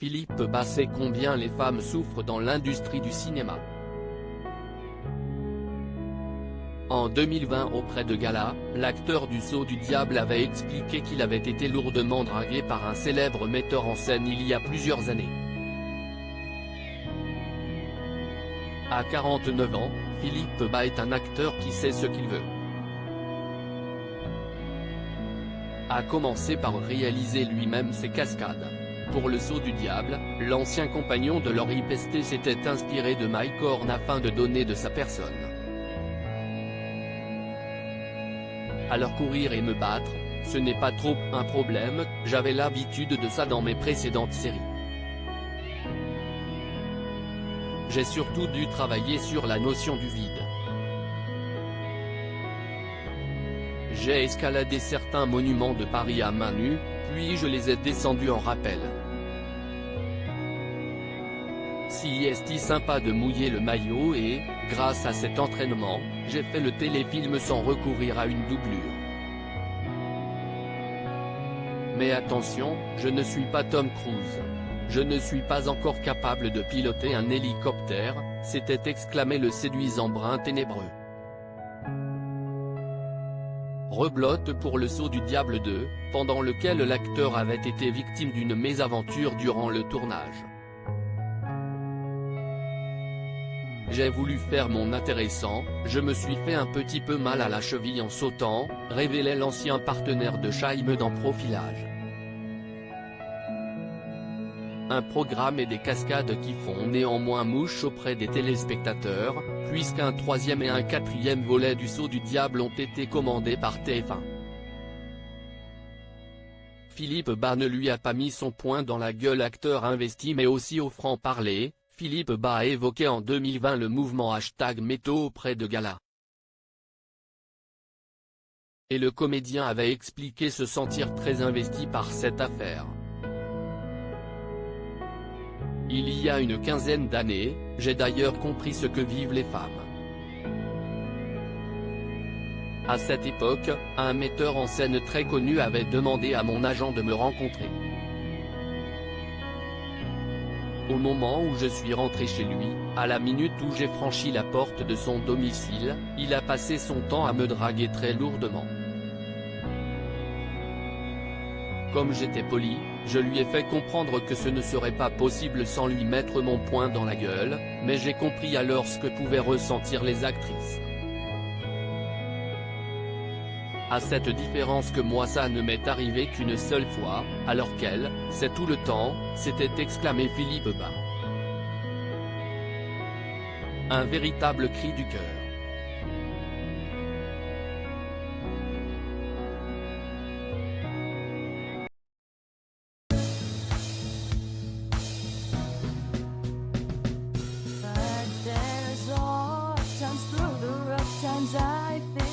Philippe Bas sait combien les femmes souffrent dans l'industrie du cinéma. En 2020 auprès de Gala, l'acteur du Sceau du Diable avait expliqué qu'il avait été lourdement dragué par un célèbre metteur en scène il y a plusieurs années. À 49 ans, Philippe Bas est un acteur qui sait ce qu'il veut. A commencé par réaliser lui-même ses cascades. Pour le Sceau du Diable, l'ancien compagnon de Laurie Pestet s'était inspiré de Mike Horn afin de donner de sa personne. Alors courir et me battre, ce n'est pas trop un problème, j'avais l'habitude de ça dans mes précédentes séries. J'ai surtout dû travailler sur la notion du vide. J'ai escaladé certains monuments de Paris à main nue, puis je les ai descendus en rappel. Si est sympa de mouiller le maillot et, grâce à cet entraînement, j'ai fait le téléfilm sans recourir à une doublure. Mais attention, je ne suis pas Tom Cruise. Je ne suis pas encore capable de piloter un hélicoptère, s'était exclamé le séduisant brun ténébreux. Reblote pour le Sceau du Diable 2, pendant lequel l'acteur avait été victime d'une mésaventure durant le tournage. J'ai voulu faire mon intéressant, je me suis fait un petit peu mal à la cheville en sautant, révélait l'ancien partenaire de Chaim dans Profilage. Un programme et des cascades qui font néanmoins mouche auprès des téléspectateurs, puisqu'un troisième et un quatrième volet du Sceau du Diable ont été commandés par TF1. Philippe Bas ne lui a pas mis son poing dans la gueule, acteur investi mais aussi au franc-parler. Philippe Bas a évoqué en 2020 le mouvement #métaux auprès de Gala. Et le comédien avait expliqué se sentir très investi par cette affaire. Il y a une quinzaine d'années, j'ai d'ailleurs compris ce que vivent les femmes. À cette époque, un metteur en scène très connu avait demandé à mon agent de me rencontrer. Au moment où je suis rentré chez lui, à la minute où j'ai franchi la porte de son domicile, il a passé son temps à me draguer très lourdement. Comme j'étais poli, je lui ai fait comprendre que ce ne serait pas possible sans lui mettre mon poing dans la gueule, mais j'ai compris alors ce que pouvaient ressentir les actrices. À cette différence que moi ça ne m'est arrivé qu'une seule fois, alors qu'elle, c'est tout le temps, s'était exclamé Philippe Bas. Un véritable cri du cœur. But there's all times through the rough times I think